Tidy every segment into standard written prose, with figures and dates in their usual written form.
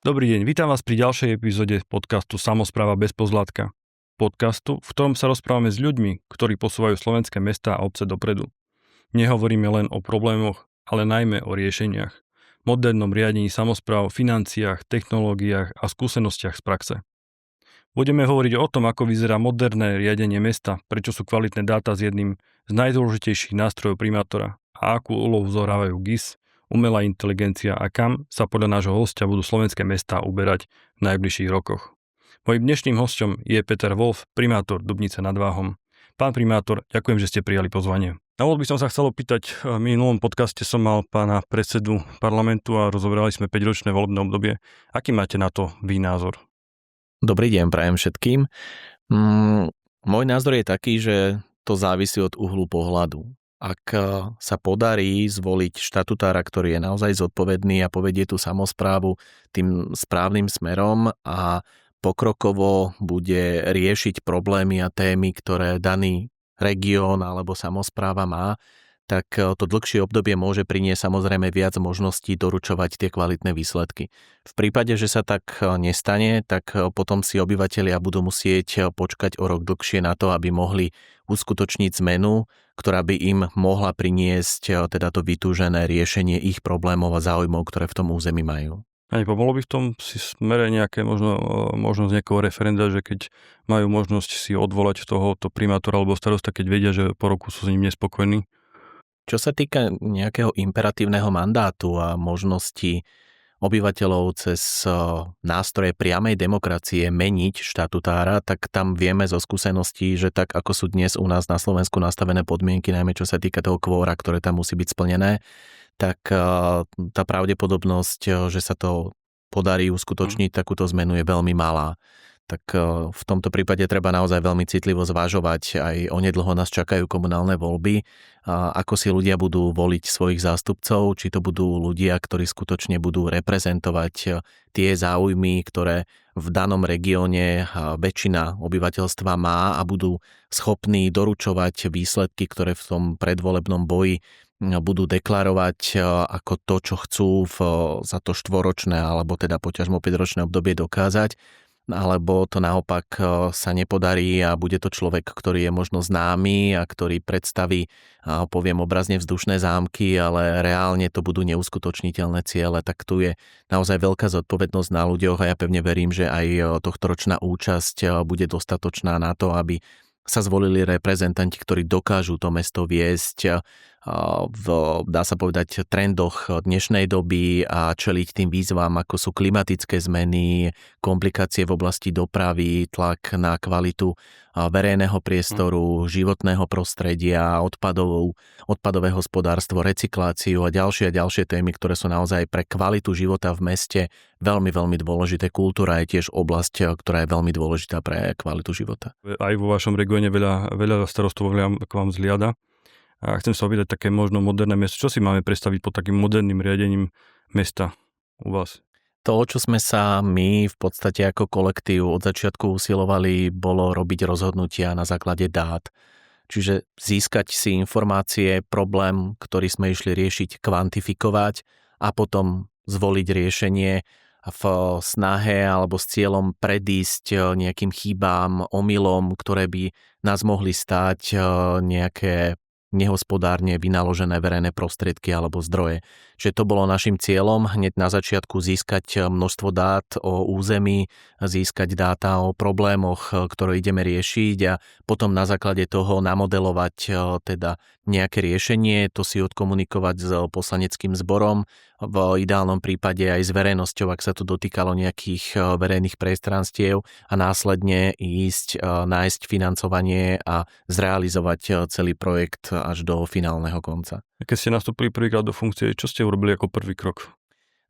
Dobrý deň, vítam vás pri ďalšej epizóde podcastu Samospráva bez pozlátka. Podcastu, v ktorom sa rozprávame s ľuďmi, ktorí posúvajú slovenské mestá a obce dopredu. Nehovoríme len o problémoch, ale najmä o riešeniach. Modernom riadení samospráv, financiách, technológiách a skúsenostiach z praxe. Budeme hovoriť o tom, ako vyzerá moderné riadenie mesta, prečo sú kvalitné dáta s jedným z najdôležitejších nástrojov primátora a akú úlohu zohrávajú GIS, umelá inteligencia a kam sa podľa nášho hostia budú slovenské mestá uberať v najbližších rokoch. Mojím dnešným hosťom je Peter Wolf, primátor Dubnice nad Váhom. Pán primátor, ďakujem, že ste prijali pozvanie. Na úvod by som sa chcel opýtať, v minulom podcaste som mal pána predsedu parlamentu a rozoberali sme 5-ročné volebné obdobie. Aký máte na to vy názor? Dobrý deň, prajem všetkým. Môj názor je taký, že to závisí od uhlu pohľadu. Ak sa podarí zvoliť štatutára, ktorý je naozaj zodpovedný a povedie tú samosprávu tým správnym smerom a pokrokovo bude riešiť problémy a témy, ktoré daný región alebo samospráva má, tak to dlhšie obdobie môže priniesť samozrejme viac možností doručovať tie kvalitné výsledky. V prípade, že sa tak nestane, tak potom si obyvatelia budú musieť počkať o rok dlhšie na to, aby mohli uskutočniť zmenu, ktorá by im mohla priniesť teda to vytúžené riešenie ich problémov a záujmov, ktoré v tom území majú. A nepomohlo by v tom si smere nejaké možnosť nejakého referenda, že keď majú možnosť si odvolať tohoto primátora alebo starosta, keď vedia, že po roku sú s ním nespokojní? Čo sa týka nejakého imperatívneho mandátu a možnosti obyvateľov cez nástroje priamej demokracie meniť štatutára, tak tam vieme zo skúseností, že tak ako sú dnes u nás na Slovensku nastavené podmienky, najmä čo sa týka toho kvóra, ktoré tam musí byť splnené, tak tá pravdepodobnosť, že sa to podarí uskutočniť takúto zmenu je veľmi malá. Tak v tomto prípade treba naozaj veľmi citlivo zvažovať. Aj onedlho nás čakajú komunálne voľby. Ako si ľudia budú voliť svojich zástupcov, či to budú ľudia, ktorí skutočne budú reprezentovať tie záujmy, ktoré v danom regióne väčšina obyvateľstva má a budú schopní doručovať výsledky, ktoré v tom predvolebnom boji budú deklarovať ako to, čo chcú za to štvoročné alebo teda poťažmo 5-ročné obdobie dokázať, alebo to naopak sa nepodarí a bude to človek, ktorý je možno známy a ktorý predstaví, poviem obrazne, vzdušné zámky, ale reálne to budú neuskutočniteľné ciele, tak tu je naozaj veľká zodpovednosť na ľuďoch a ja pevne verím, že aj tohtoročná účasť bude dostatočná na to, aby sa zvolili reprezentanti, ktorí dokážu to mesto viesť v, dá sa povedať, trendoch dnešnej doby a čeliť tým výzvam, ako sú klimatické zmeny, komplikácie v oblasti dopravy, tlak na kvalitu verejného priestoru, životného prostredia, odpadové hospodárstvo, recykláciu a ďalšie témy, ktoré sú naozaj pre kvalitu života v meste veľmi, veľmi dôležité. Kultúra je tiež oblasť, ktorá je veľmi dôležitá pre kvalitu života. Aj vo vašom regióne veľa starostov k vám zliada. A chcem sa opýtať také možno moderné mesto. Čo si máme predstaviť pod takým moderným riadením mesta u vás? To, čo sme sa my v podstate ako kolektív od začiatku usilovali, bolo robiť rozhodnutia na základe dát. Čiže získať si informácie, problém, ktorý sme išli riešiť, kvantifikovať a potom zvoliť riešenie v snahe alebo s cieľom predísť nejakým chybám, omylom, ktoré by nás mohli stáť nejaké nehospodárne vynaložené verejné prostriedky alebo zdroje. Čiže to bolo našim cieľom hneď na začiatku získať množstvo dát o území, získať dáta o problémoch, ktoré ideme riešiť a potom na základe toho namodelovať teda nejaké riešenie, to si odkomunikovať s poslaneckým zborom, v ideálnom prípade aj s verejnosťou, ak sa to dotýkalo nejakých verejných priestranstiev a následne ísť, nájsť financovanie a zrealizovať celý projekt až do finálneho konca. Keď ste nastúpili prvýkrát do funkcie, čo ste urobili ako prvý krok?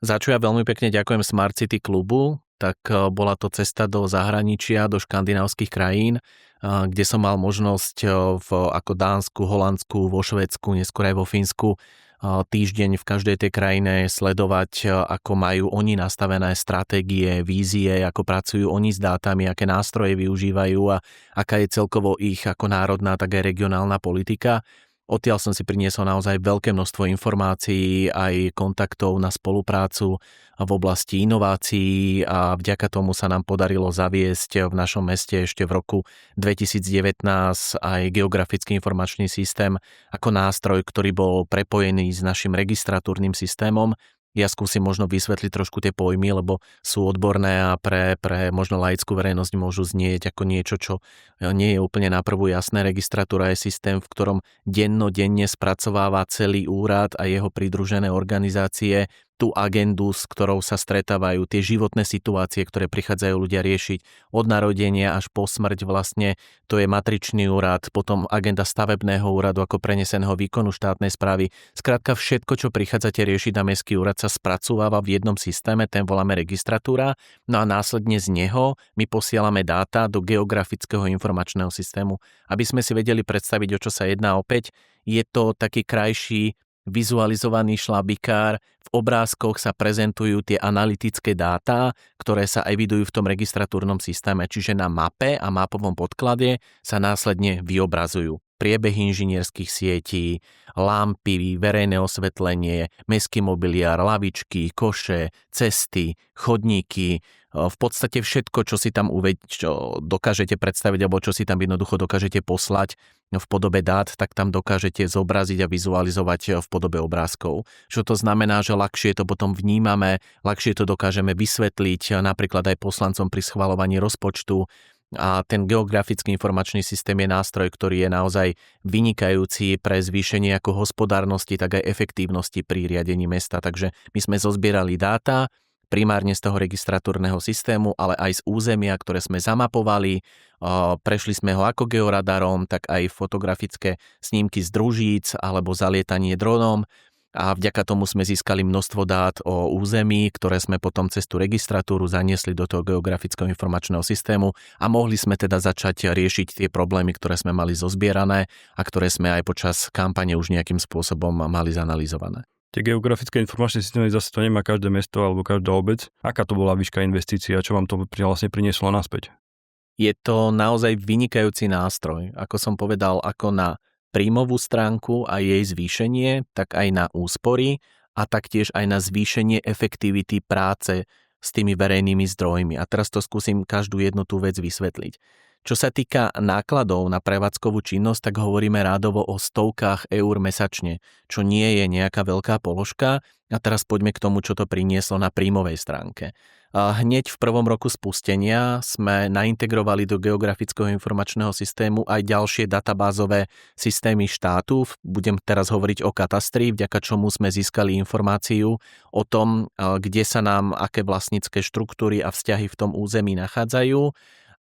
Za čo ja veľmi pekne ďakujem Smart City klubu, tak bola to cesta do zahraničia, do škandinávskych krajín, kde som mal možnosť ako Dánsku, Holandsku, vo Švédsku, neskôr aj vo Fínsku týždeň v každej tej krajine sledovať, ako majú oni nastavené stratégie, vízie, ako pracujú oni s dátami, aké nástroje využívajú a aká je celkovo ich ako národná, tak aj regionálna politika. Odtiaľ som si priniesol naozaj veľké množstvo informácií, aj kontaktov na spoluprácu v oblasti inovácií a vďaka tomu sa nám podarilo zaviesť v našom meste ešte v roku 2019 aj geografický informačný systém ako nástroj, ktorý bol prepojený s našim registratúrnym systémom. Ja skúsim možno vysvetliť trošku tie pojmy, lebo sú odborné a pre možno laickú verejnosť môžu znieť ako niečo, čo nie je úplne na prvú jasné. Registratúra je systém, v ktorom dennodenne spracováva celý úrad a jeho pridružené organizácie tú agendu, s ktorou sa stretávajú, tie životné situácie, ktoré prichádzajú ľudia riešiť od narodenia až po smrť vlastne. To je matričný úrad, potom agenda stavebného úradu ako preneseného výkonu štátnej správy. Skrátka všetko, čo prichádzate riešiť na mestský úrad, sa spracováva v jednom systéme, ten voláme registratúra, no a následne z neho my posielame dáta do geografického informačného systému. Aby sme si vedeli predstaviť, o čo sa jedná opäť, je to taký krajší vizualizovaný šlabikár, v obrázkoch sa prezentujú tie analytické dáta, ktoré sa evidujú v tom registratúrnom systéme, čiže na mape a mapovom podklade sa následne vyobrazujú priebeh inžinierských sietí, lampy, verejné osvetlenie, mestský mobiliár, lavičky, koše, cesty, chodníky, v podstate všetko, čo si tam čo dokážete predstaviť alebo čo si tam jednoducho dokážete poslať v podobe dát, tak tam dokážete zobraziť a vizualizovať v podobe obrázkov. Čo to znamená, že ľahšie to potom vnímame, ľahšie to dokážeme vysvetliť napríklad aj poslancom pri schvaľovaní rozpočtu. A ten geografický informačný systém je nástroj, ktorý je naozaj vynikajúci pre zvýšenie ako hospodárnosti, tak aj efektívnosti pri riadení mesta. Takže my sme zozbierali dáta, primárne z toho registratúrneho systému, ale aj z územia, ktoré sme zamapovali. Prešli sme ho ako georadarom, tak aj fotografické snímky z družíc alebo zalietanie dronom. A vďaka tomu sme získali množstvo dát o území, ktoré sme potom cez tú registratúru zaniesli do toho geografického informačného systému a mohli sme teda začať riešiť tie problémy, ktoré sme mali zozbierané a ktoré sme aj počas kampane už nejakým spôsobom mali zanalizované. Tie geografické informačné systémy zase to nemá každé mesto alebo každá obec. Aká to bola výška investícií a čo vám to vlastne prinieslo naspäť? Je to naozaj vynikajúci nástroj, ako som povedal, ako na príjmovú stránku a jej zvýšenie, tak aj na úspory a taktiež aj na zvýšenie efektivity práce s tými verejnými zdrojmi. A teraz to skúsim každú jednu tú vec vysvetliť. Čo sa týka nákladov na prevádzkovú činnosť, tak hovoríme rádovo o stovkách eur mesačne, čo nie je nejaká veľká položka. A teraz poďme k tomu, čo to prinieslo na príjmovej stránke. Hneď v prvom roku spustenia sme naintegrovali do geografického informačného systému aj ďalšie databázové systémy štátu. Budem teraz hovoriť o katastri, vďaka čomu sme získali informáciu o tom, kde sa nám aké vlastnícke štruktúry a vzťahy v tom území nachádzajú.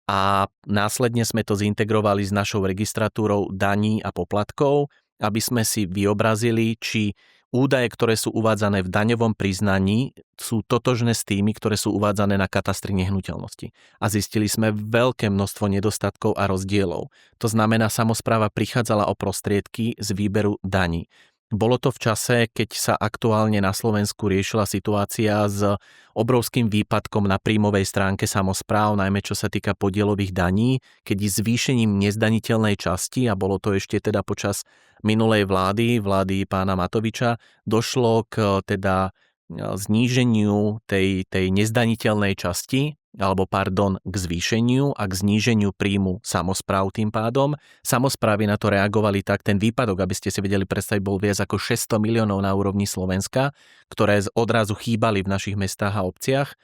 A následne sme to zintegrovali s našou registratúrou daní a poplatkov, aby sme si vyobrazili, či údaje, ktoré sú uvádzané v daňovom priznaní, sú totožné s tými, ktoré sú uvádzané na katastri nehnuteľnosti. A zistili sme veľké množstvo nedostatkov a rozdielov. To znamená, samospráva prichádzala o prostriedky z výberu daní. Bolo to v čase, keď sa aktuálne na Slovensku riešila situácia s obrovským výpadkom na príjmovej stránke samospráv, najmä čo sa týka podielových daní, keď zvýšením nezdaniteľnej časti, a bolo to ešte teda počas minulej vlády pána Matoviča, došlo k teda zníženiu tej nezdaniteľnej časti, k zvýšeniu a k zníženiu príjmu samospráv tým pádom. Samosprávy na to reagovali tak, ten výpadok, aby ste si vedeli predstaviť, bol viac ako 600 miliónov na úrovni Slovenska, ktoré odrazu chýbali v našich mestách a obciach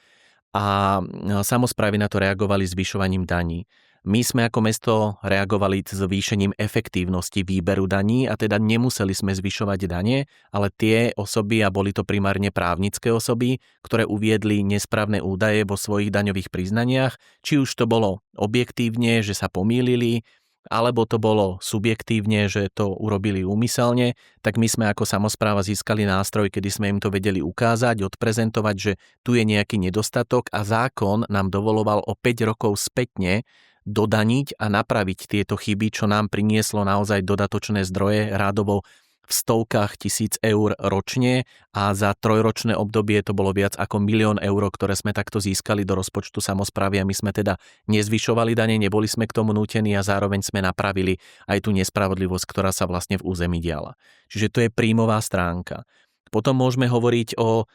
a samosprávy na to reagovali zvyšovaním daní. My sme ako mesto reagovali s zvýšením efektívnosti výberu daní a teda nemuseli sme zvyšovať dane, ale tie osoby, a boli to primárne právnické osoby, ktoré uviedli nesprávne údaje vo svojich daňových priznaniach, či už to bolo objektívne, že sa pomýlili, alebo to bolo subjektívne, že to urobili úmyselne, tak my sme ako samospráva získali nástroj, kedy sme im to vedeli ukázať, odprezentovať, že tu je nejaký nedostatok a zákon nám dovoloval o 5 rokov spätne dodaniť a napraviť tieto chyby, čo nám prinieslo naozaj dodatočné zdroje, rádovo v stovkách tisíc eur ročne a za trojročné obdobie to bolo viac ako 1 000 000 eur, ktoré sme takto získali do rozpočtu samosprávy a my sme teda nezvyšovali dane, neboli sme k tomu nútení a zároveň sme napravili aj tú nespravodlivosť, ktorá sa vlastne v území diala. Čiže to je príjmová stránka. Potom môžeme hovoriť o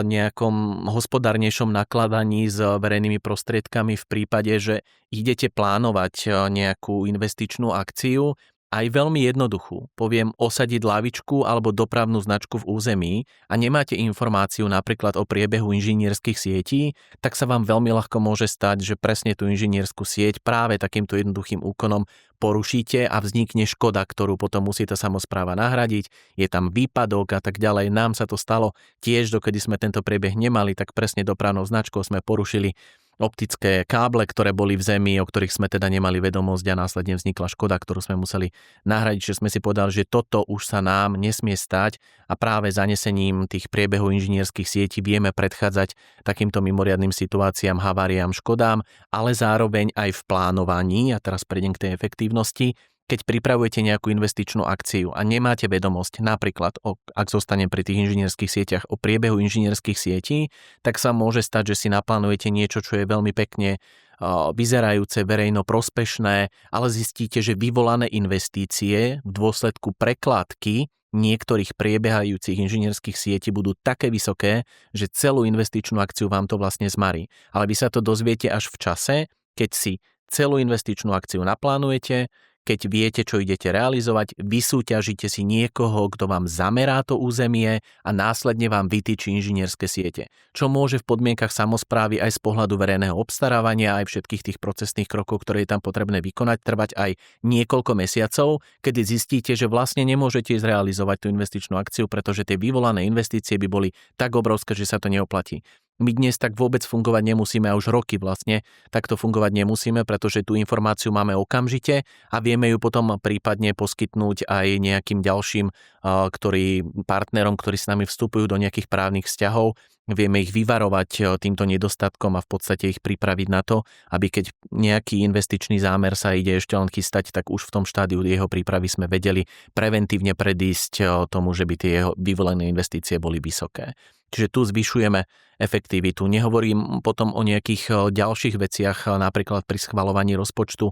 nejakom hospodárnejšom nakladaní s verejnými prostriedkami v prípade, že idete plánovať nejakú investičnú akciu, aj veľmi jednoduchú. Poviem osadiť lavičku alebo dopravnú značku v území a nemáte informáciu napríklad o priebehu inžinierských sietí, tak sa vám veľmi ľahko môže stať, že presne tú inžinierskú sieť práve takýmto jednoduchým úkonom porušíte a vznikne škoda, ktorú potom musí tá samospráva nahradiť. Je tam výpadok a tak ďalej. Nám sa to stalo tiež, dokedy sme tento priebeh nemali, tak presne dopravnou značkou sme porušili optické káble, ktoré boli v zemi, o ktorých sme teda nemali vedomosť a následne vznikla škoda, ktorú sme museli nahradiť. Čiže sme si povedali, že toto už sa nám nesmie stať a práve zanesením tých priebehov inžinierských sietí vieme predchádzať takýmto mimoriadnym situáciám, haváriám, škodám, ale zároveň aj v plánovaní, a teraz prejdem k tej efektívnosti, keď pripravujete nejakú investičnú akciu a nemáte vedomosť, napríklad, ak zostanem pri tých inžinierských sieťach, o priebehu inžinierských sietí, tak sa môže stať, že si naplánujete niečo, čo je veľmi pekne vyzerajúce, verejno prospešné, ale zistíte, že vyvolané investície v dôsledku prekladky niektorých priebehajúcich inžinierských sietí budú také vysoké, že celú investičnú akciu vám to vlastne zmarí. Ale vy sa to dozviete až v čase, keď si celú investičnú akciu naplánujete, keď viete, čo idete realizovať, vysúťažíte si niekoho, kto vám zamerá to územie a následne vám vytýči inžinierské siete. Čo môže v podmienkach samosprávy aj z pohľadu verejného obstarávania, aj všetkých tých procesných krokov, ktoré je tam potrebné vykonať, trvať aj niekoľko mesiacov, kedy zistíte, že vlastne nemôžete zrealizovať tú investičnú akciu, pretože tie vyvolané investície by boli tak obrovské, že sa to neoplatí. My dnes tak vôbec fungovať nemusíme a už roky vlastne takto fungovať nemusíme, pretože tú informáciu máme okamžite a vieme ju potom prípadne poskytnúť aj nejakým ďalším partnerom, ktorí s nami vstupujú do nejakých právnych vzťahov. Vieme ich vyvarovať týmto nedostatkom a v podstate ich pripraviť na to, aby keď nejaký investičný zámer sa ide ešte len chystať, tak už v tom štádiu jeho prípravy sme vedeli preventívne predísť tomu, že by tie jeho vyvolené investície boli vysoké. Čiže tu zvyšujeme efektivitu. Nehovorím potom o nejakých ďalších veciach, napríklad pri schvaľovaní rozpočtu.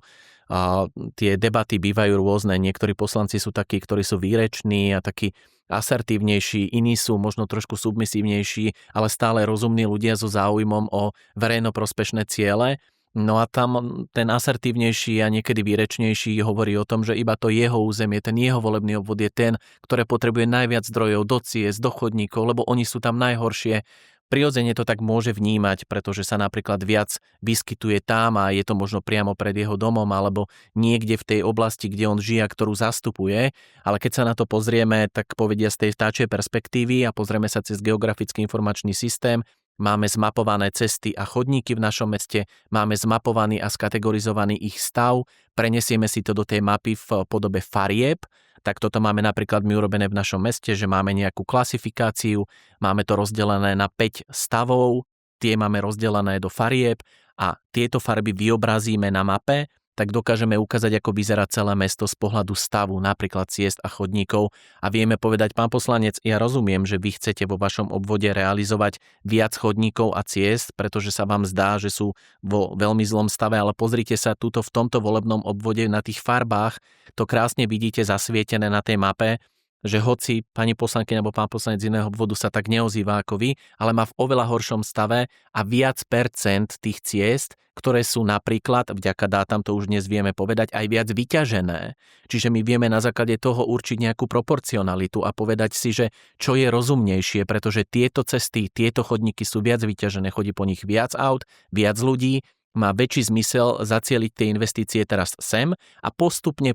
Tie debaty bývajú rôzne. Niektorí poslanci sú takí, ktorí sú výreční a takí asertívnejší, iní sú možno trošku submisívnejší, ale stále rozumní ľudia so záujmom o verejnoprospešné ciele. No a tam ten asertívnejší a niekedy výrečnejší hovorí o tom, že iba to jeho územie, ten jeho volebný obvod je ten, ktoré potrebuje najviac zdrojov do ciest, do chodníkov, lebo oni sú tam najhoršie. Prirodzene to tak môže vnímať, pretože sa napríklad viac vyskytuje tam a je to možno priamo pred jeho domom alebo niekde v tej oblasti, kde on žije, ktorú zastupuje. Ale keď sa na to pozrieme, tak povedia z tej vtáčej perspektívy a pozrieme sa cez geografický informačný systém, máme zmapované cesty a chodníky v našom meste, máme zmapovaný a skategorizovaný ich stav, prenesieme si to do tej mapy v podobe farieb, tak toto máme napríklad my urobené v našom meste, že máme nejakú klasifikáciu, máme to rozdelené na 5 stavov, tie máme rozdelené do farieb a tieto farby vyobrazíme na mape, tak dokážeme ukázať, ako vyzerá celé mesto z pohľadu stavu, napríklad ciest a chodníkov a vieme povedať, pán poslanec, ja rozumiem, že vy chcete vo vašom obvode realizovať viac chodníkov a ciest, pretože sa vám zdá, že sú vo veľmi zlom stave, ale pozrite sa tuto v tomto volebnom obvode na tých farbách, to krásne vidíte zasvietené na tej mape, že hoci pani poslankyňa alebo pán poslanec z iného obvodu sa tak neozýva ako vy, ale má v oveľa horšom stave a viac percent tých ciest, ktoré sú napríklad, vďaka dátam to už dnes vieme povedať, aj viac vyťažené. Čiže my vieme na základe toho určiť nejakú proporcionalitu a povedať si, že čo je rozumnejšie, pretože tieto cesty, tieto chodníky sú viac vyťažené, chodí po nich viac aut, viac ľudí, má väčší zmysel zacieliť tie investície teraz sem a postupne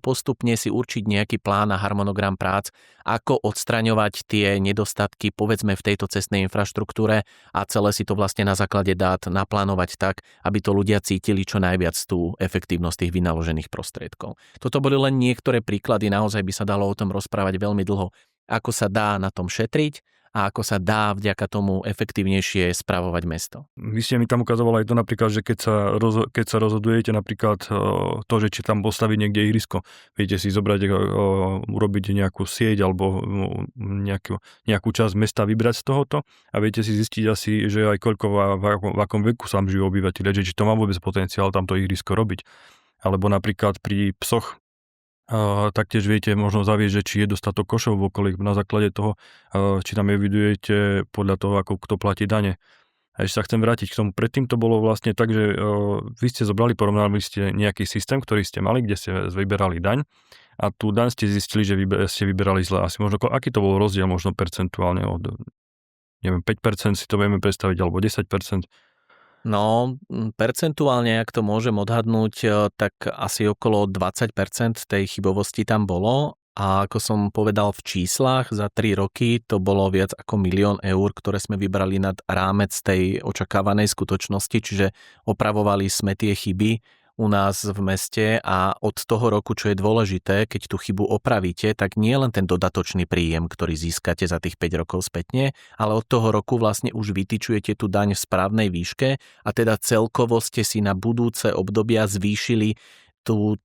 si určiť nejaký plán a harmonogram prác, ako odstraňovať tie nedostatky, povedzme v tejto cestnej infraštruktúre a celé si to vlastne na základe dát naplánovať tak, aby to ľudia cítili čo najviac tú efektívnosť tých vynaložených prostriedkov. Toto boli len niektoré príklady, naozaj by sa dalo o tom rozprávať veľmi dlho, ako sa dá na tom šetriť a ako sa dá vďaka tomu efektívnejšie spravovať mesto. Vy ste mi tam ukazovali aj to napríklad, že keď sa rozhodujete napríklad to, že či tam postaviť niekde ihrisko, viete si zobrať, urobiť nejakú sieť alebo nejakú časť mesta vybrať z tohoto a viete si zistiť asi, že aj koľko v akom veku sa žijú obyvateľe, že či to má vôbec potenciál tamto ihrisko robiť. Alebo napríklad pri psoch taktiež viete možno zavieť, že či je dostatok košov v okolí na základe toho, či tam evidujete podľa toho, ako kto platí dane. A ešte sa chcem vrátiť k tomu. Predtým to bolo vlastne tak, že vy ste porovnali ste nejaký systém, ktorý ste mali, kde ste vyberali daň a tú daň ste zistili, že ste vyberali zle. Asi možno, aký to bol rozdiel možno percentuálne od, neviem, 5% si to vieme predstaviť, alebo 10%. No, percentuálne, ak to môžem odhadnúť, tak asi okolo 20% tej chybovosti tam bolo. A ako som povedal v číslach, za 3 roky to bolo viac ako 1 000 000 eur, ktoré sme vybrali nad rámec tej očakávanej skutočnosti, čiže opravovali sme tie chyby u nás v meste a od toho roku, čo je dôležité, keď tú chybu opravíte, tak nie len ten dodatočný príjem, ktorý získate za tých 5 rokov spätne, ale od toho roku vlastne už vytyčujete tú daň v správnej výške a teda celkovo ste si na budúce obdobia zvýšili tú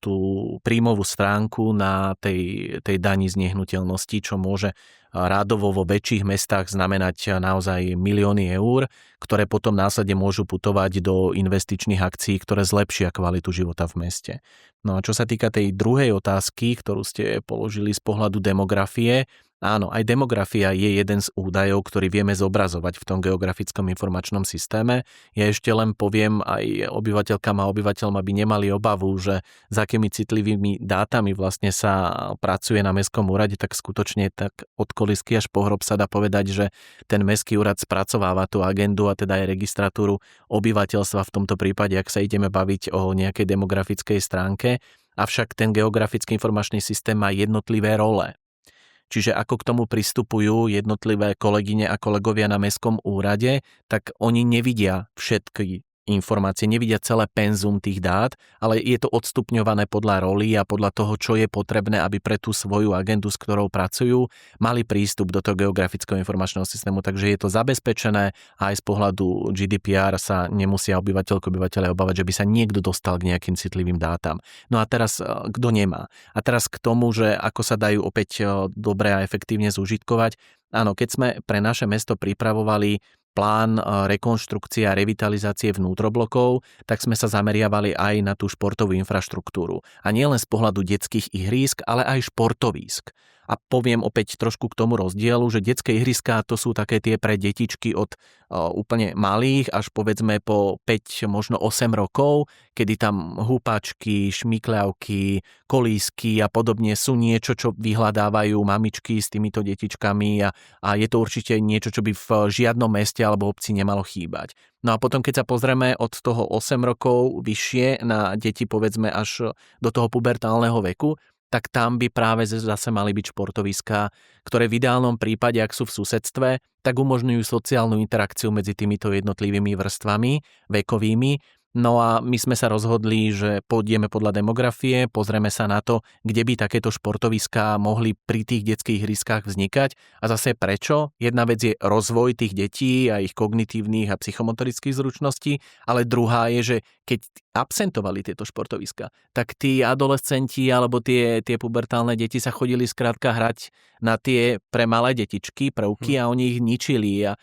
príjmovú stránku na tej dani z nehnuteľnosti, čo môže rádovo vo väčších mestách znamenať naozaj milióny eur, ktoré potom následne môžu putovať do investičných akcií, ktoré zlepšia kvalitu života v meste. No a čo sa týka tej druhej otázky, ktorú ste položili z pohľadu demografie, áno, aj demografia je jeden z údajov, ktorý vieme zobrazovať v tom geografickom informačnom systéme. Ja ešte len poviem aj obyvateľkám a obyvateľom, aby nemali obavu, že s akými citlivými dátami vlastne sa pracuje na mestskom úrade, tak skutočne tak od kolisky až po hrob sa dá povedať, že ten mestský úrad spracováva tú agendu a teda aj registratúru obyvateľstva v tomto prípade, ak sa ideme baviť o nejakej demografickej stránke. Avšak ten geografický informačný systém má jednotlivé role. Čiže ako k tomu pristupujú jednotlivé kolegyne a kolegovia na mestskom úrade, tak oni nevidia všetky informácie, nevidia celé penzum tých dát, ale je to odstupňované podľa rolí a podľa toho, čo je potrebné, aby pre tú svoju agendu, s ktorou pracujú, mali prístup do toho geografického informačného systému. Takže je to zabezpečené a aj z pohľadu GDPR sa nemusia obyvateľia obávať, že by sa niekto dostal k nejakým citlivým dátam. No a teraz kto nemá? A teraz k tomu, že ako sa dajú opäť dobre a efektívne zúžitkovať. Áno, keď sme pre naše mesto pripravovali plán rekonštrukcie a revitalizácie vnútroblokov, tak sme sa zameriavali aj na tú športovú infraštruktúru. A nielen z pohľadu detských ihrísk, ale aj športovísk. A poviem opäť trošku k tomu rozdielu, že detské ihriská to sú také tie pre detičky od úplne malých až povedzme po 5, možno 8 rokov, kedy tam húpačky, šmykľavky, kolísky a podobne sú niečo, čo vyhľadávajú mamičky s týmito detičkami a je to určite niečo, čo by v žiadnom meste alebo obci nemalo chýbať. No a potom, keď sa pozrieme od toho 8 rokov vyššie na deti povedzme až do toho pubertálneho veku, tak tam by práve zase mali byť športoviská, ktoré v ideálnom prípade, ak sú v susedstve, tak umožňujú sociálnu interakciu medzi týmito jednotlivými vrstvami vekovými. No a my sme sa rozhodli, že pôjdeme podľa demografie, pozrieme sa na to, kde by takéto športoviská mohli pri tých detských ihriskách vznikať a zase prečo. Jedna vec je rozvoj tých detí a ich kognitívnych a psychomotorických zručností, ale druhá je, že keď absentovali tieto športoviská, tak tí adolescenti alebo tie pubertálne deti sa chodili skrátka hrať na tie pre malé detičky prvky a oni ich ničili a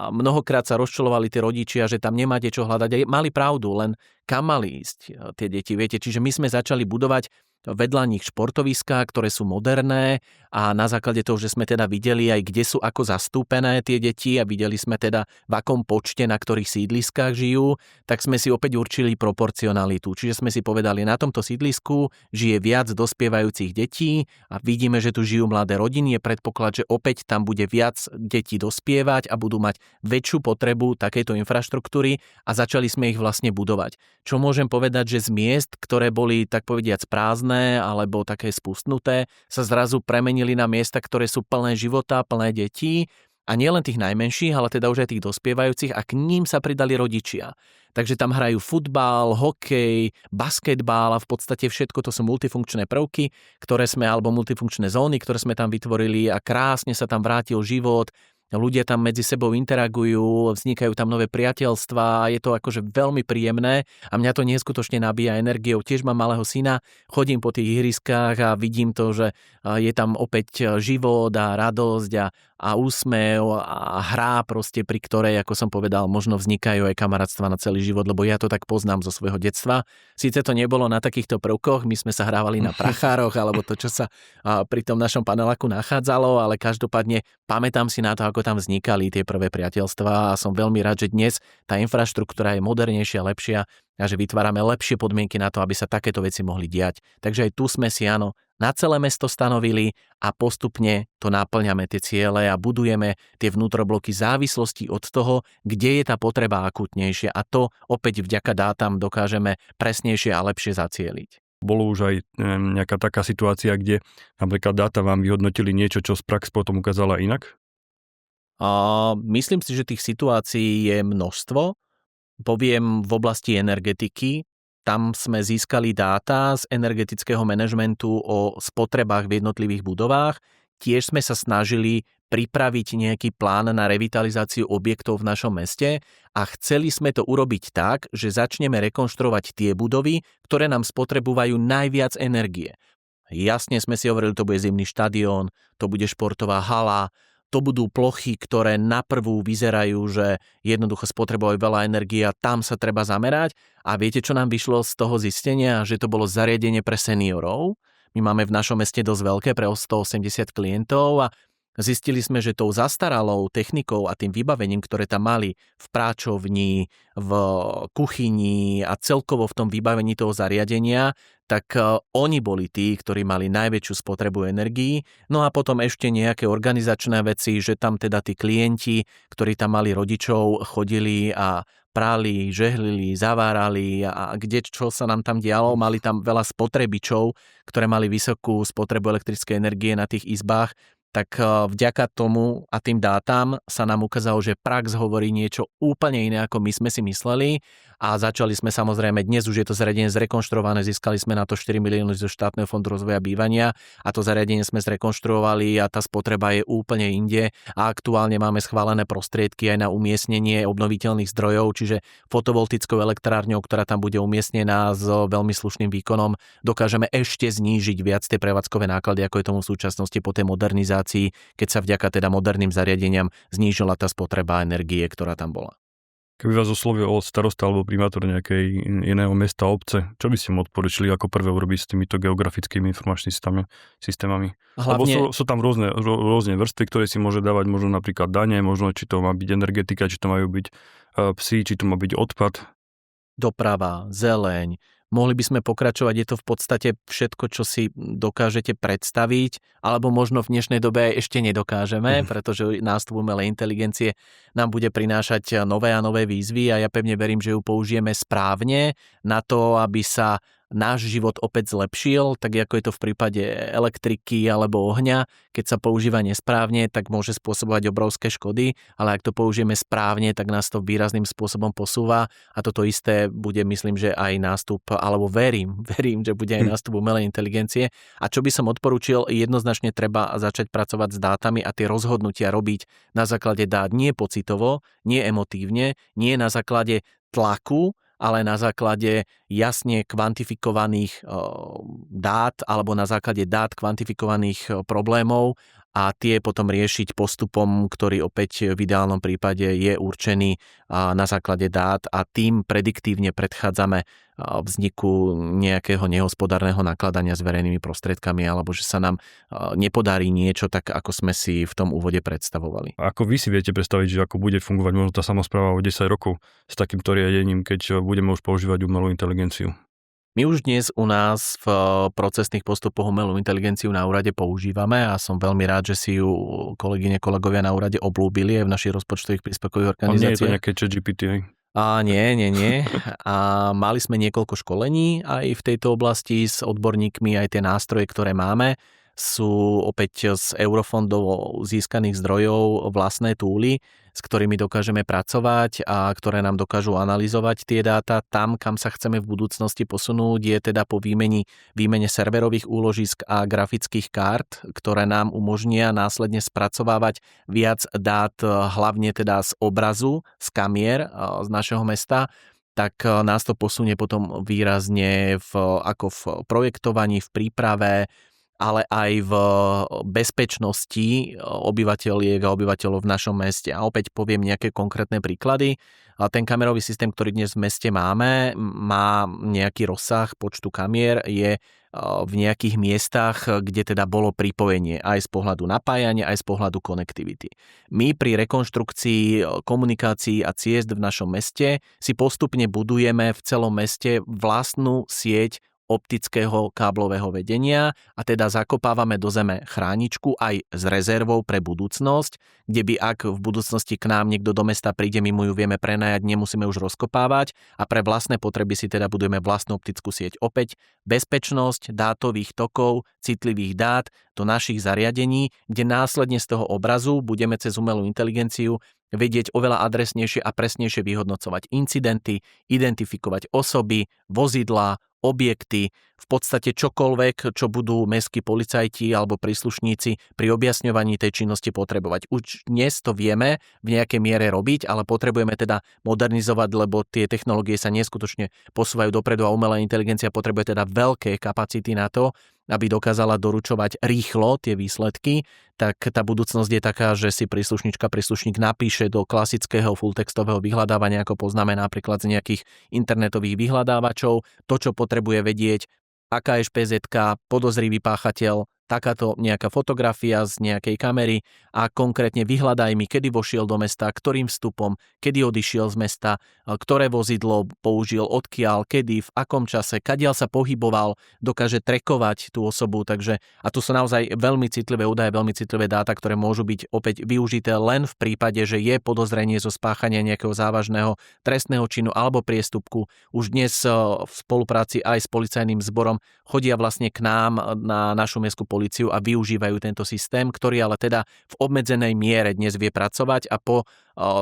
mnohokrát sa rozčuľovali tí rodičia, že tam nemáte čo hľadať. A mali pravdu, len kam mali ísť tie deti, viete. Čiže my sme začali budovať vedľa nich športoviská, ktoré sú moderné a na základe toho, že sme teda videli aj kde sú ako zastúpené tie deti a videli sme teda v akom počte, na ktorých sídliskách žijú, tak sme si opäť určili proporcionalitu. Čiže sme si povedali, na tomto sídlisku žije viac dospievajúcich detí a vidíme, že tu žijú mladé rodiny, je predpoklad, že opäť tam bude viac detí dospievať a budú mať väčšiu potrebu takejto infraštruktúry a začali sme ich vlastne budovať. Čo môžem povedať, že z miest, ktoré boli tak povediac prázdne alebo také spustnuté, sa zrazu premenili na miesta, ktoré sú plné života, plné detí a nielen tých najmenších, ale teda už aj tých dospievajúcich a k ním sa pridali rodičia. Takže tam hrajú futbal, hokej, basketbal a v podstate všetko to sú multifunkčné prvky, alebo multifunkčné zóny, ktoré sme tam vytvorili a krásne sa tam vrátil život. ľudia tam medzi sebou interagujú, vznikajú tam nové priateľstvá, je to akože veľmi príjemné a mňa to neskutočne nabíja energiou. Tiež mám malého syna, chodím po tých ihriskách a vidím to, že je tam opäť život a radosť a úsmev a hrá proste, pri ktorej, ako som povedal, možno vznikajú aj kamarátstva na celý život, lebo ja to tak poznám zo svojho detstva. Síce to nebolo na takýchto prvkoch, my sme sa hrávali na prachároch alebo to, čo sa pri tom našom paneláku nachádzalo, ale každopádne pamätám si na to, ako tam vznikali tie prvé priateľstvá a som veľmi rád, že dnes tá infraštruktúra je modernejšia, lepšia a že vytvárame lepšie podmienky na to, aby sa takéto veci mohli diať. Takže aj tu sme si, áno, na celé mesto stanovili a postupne to náplňame tie ciele a budujeme tie vnútrobloky závislosti od toho, kde je tá potreba akútnejšia a to opäť vďaka dátam dokážeme presnejšie a lepšie zacieliť. Bolo už aj nejaká taká situácia, kde napríklad dáta vám vyhodnotili niečo, čo z prax potom ukázala inak? Myslím si, že tých situácií je množstvo. Poviem v oblasti energetiky. Tam sme získali dáta z energetického manažmentu o spotrebách v jednotlivých budovách. Tiež sme sa snažili pripraviť nejaký plán na revitalizáciu objektov v našom meste a chceli sme to urobiť tak, že začneme rekonštruovať tie budovy, ktoré nám spotrebujú najviac energie. Jasne sme si hovorili, to bude zimný štadión, to bude športová hala, to budú plochy, ktoré naprvú vyzerajú, že jednoducho spotrebujú veľa energie a tam sa treba zamerať. A viete, čo nám vyšlo z toho zistenia? Že to bolo zariadenie pre seniorov. My máme v našom meste dosť veľké, pre 180 klientov a zistili sme, že tou zastaralou technikou a tým vybavením, ktoré tam mali v práčovni, v kuchyni a celkovo v tom vybavení toho zariadenia, tak oni boli tí, ktorí mali najväčšiu spotrebu energií. No a potom ešte nejaké organizačné veci, že tam teda tí klienti, ktorí tam mali rodičov, chodili a prali, žehlili, zavárali a kde čo sa nám tam dialo, mali tam veľa spotrebičov, ktoré mali vysokú spotrebu elektrickej energie na tých izbách. Tak vďaka tomu a tým dátam sa nám ukázalo, že prax hovorí niečo úplne iné, ako my sme si mysleli a začali sme samozrejme, dnes už je to zariadenie zrekonštruované, získali sme na to 4 milióny zo štátneho fondu rozvoja bývania a to zariadenie sme zrekonštruovali a tá spotreba je úplne inde a aktuálne máme schválené prostriedky aj na umiestnenie obnoviteľných zdrojov, čiže fotovoltickou elektrárňou, ktorá tam bude umiestnená s veľmi slušným výkonom, dokážeme ešte znížiť viac tie prevádzkové náklady, ako je tomu v súčasnosti po tej modernizácii, keď sa vďaka teda moderným zariadeniam znížila tá spotreba energie, ktorá tam bola. Keby vás oslovil starosta alebo primátor nejakej iného mesta, obce, čo by ste mu odporučili ako prvé urobiť s týmito geografickými informačnými systémami? Hlavne... Lebo sú tam rôzne vrstvy, ktoré si môže dávať, možno napríklad dane, možno či to má byť energetika, či to majú byť psi, či to má byť odpad. Doprava, zeleň. Mohli by sme pokračovať, je to v podstate všetko, čo si dokážete predstaviť, alebo možno v dnešnej dobe ešte nedokážeme, pretože nástup umelej inteligencie nám bude prinášať nové a nové výzvy a ja pevne verím, že ju použijeme správne na to, aby sa náš život opäť zlepšil, tak ako je to v prípade elektriky alebo ohňa. Keď sa používa nesprávne, tak môže spôsobovať obrovské škody, ale ak to použijeme správne, tak nás to výrazným spôsobom posúva a toto isté bude, myslím, že aj nástup, alebo verím, že bude aj nástup umelej inteligencie. A čo by som odporúčil, jednoznačne treba začať pracovať s dátami a tie rozhodnutia robiť na základe dát nie pocitovo, nie emotívne, nie na základe tlaku, ale na základe jasne kvantifikovaných dát alebo na základe dát kvantifikovaných problémov a tie potom riešiť postupom, ktorý opäť v ideálnom prípade je určený na základe dát a tým prediktívne predchádzame vzniku nejakého nehospodárneho nakladania s verejnými prostriedkami alebo že sa nám nepodarí niečo tak, ako sme si v tom úvode predstavovali. Ako vy si viete predstaviť, že ako bude fungovať možno tá samospráva o 10 rokov s takýmto riadením, keď budeme už používať umelú inteligenciu? My už dnes u nás v procesných postupoch umelú inteligenciu na úrade používame a som veľmi rád, že si ju kolegyne, kolegovia na úrade oblúbili aj v našich rozpočtových príspevkových organizáciách. Nie je to nejaké ChatGPT, hej? Nie. A mali sme niekoľko školení aj v tejto oblasti s odborníkmi, aj tie nástroje, ktoré máme, sú opäť z eurofondov získaných zdrojov vlastné túly, s ktorými dokážeme pracovať a ktoré nám dokážu analyzovať tie dáta. Tam, kam sa chceme v budúcnosti posunúť, je teda po výmene serverových úložisk a grafických kart, ktoré nám umožnia následne spracovávať viac dát, hlavne teda z obrazu, z kamier z našeho mesta, tak nás to posunie potom výrazne ako v projektovaní, v príprave, ale aj v bezpečnosti obyvateľiek a obyvateľov v našom meste. A opäť poviem nejaké konkrétne príklady. Ten kamerový systém, ktorý dnes v meste máme, má nejaký rozsah počtu kamier, je v nejakých miestach, kde teda bolo pripojenie aj z pohľadu napájania, aj z pohľadu konektivity. My pri rekonštrukcii komunikácií a ciest v našom meste si postupne budujeme v celom meste vlastnú sieť optického káblového vedenia a teda zakopávame do zeme chráničku aj s rezervou pre budúcnosť, kde by ak v budúcnosti k nám niekto do mesta príde, my mu ju vieme prenajať, nemusíme už rozkopávať a pre vlastné potreby si teda budujeme vlastnú optickú sieť. Opäť bezpečnosť dátových tokov, citlivých dát do našich zariadení, kde následne z toho obrazu budeme cez umelú inteligenciu vedieť oveľa adresnejšie a presnejšie vyhodnocovať incidenty, identifikovať osoby, vozidlá, objekty, v podstate čokoľvek, čo budú mestskí policajti alebo príslušníci pri objasňovaní tej činnosti potrebovať. Už dnes to vieme v nejakej miere robiť, ale potrebujeme teda modernizovať, lebo tie technológie sa neskutočne posúvajú dopredu a umelá inteligencia potrebuje teda veľké kapacity na to, aby dokázala doručovať rýchlo tie výsledky, tak tá budúcnosť je taká, že si príslušník napíše do klasického fulltextového vyhľadávania, ako poznáme napríklad z nejakých internetových vyhľadávačov, to, čo potrebuje vedieť, aká je špézetka, podozrivý páchateľ, takáto nejaká fotografia z nejakej kamery a konkrétne vyhľadaj mi, kedy vošiel do mesta, ktorým vstupom, kedy odišiel z mesta, ktoré vozidlo použil, odkiaľ, kedy, v akom čase, kadiaľ sa pohyboval, dokáže trackovať tú osobu, takže a tu sú naozaj veľmi citlivé údaje, veľmi citlivé dáta, ktoré môžu byť opäť využité len v prípade, že je podozrenie zo spáchania nejakého závažného trestného činu alebo priestupku. Už dnes v spolupráci aj s policajným zborom chodia vlastne k nám na našu mestskú políciu a využívajú tento systém, ktorý ale teda v obmedzenej miere dnes vie pracovať a po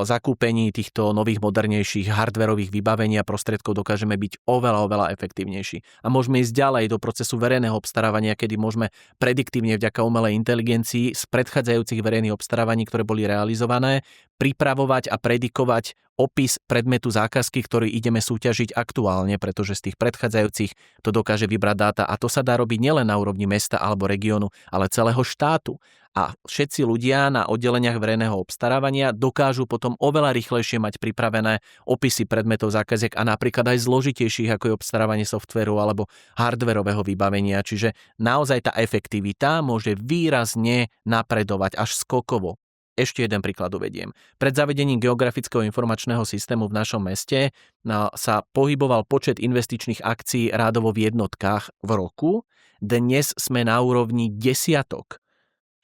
zakúpení týchto nových, modernejších hardverových vybavení a prostriedkov dokážeme byť oveľa efektívnejší. A môžeme ísť ďalej do procesu verejného obstarávania, kedy môžeme prediktívne vďaka umelej inteligencii z predchádzajúcich verejných obstarávaní, ktoré boli realizované, pripravovať a predikovať opis predmetu zákazky, ktorý ideme súťažiť aktuálne, pretože z tých predchádzajúcich to dokáže vybrať dáta a to sa dá robiť nielen na úrovni mesta alebo regiónu, ale celého štátu. A všetci ľudia na oddeleniach verejného obstarávania dokážu potom oveľa rýchlejšie mať pripravené opisy predmetov zákaziek a napríklad aj zložitejších, ako je obstarávanie softvéru alebo hardverového vybavenia. Čiže naozaj tá efektivita môže výrazne napredovať až skokovo. Ešte jeden príklad uvediem. Pred zavedením geografického informačného systému v našom meste sa pohyboval počet investičných akcií rádovo v jednotkách v roku. Dnes sme na úrovni desiatok.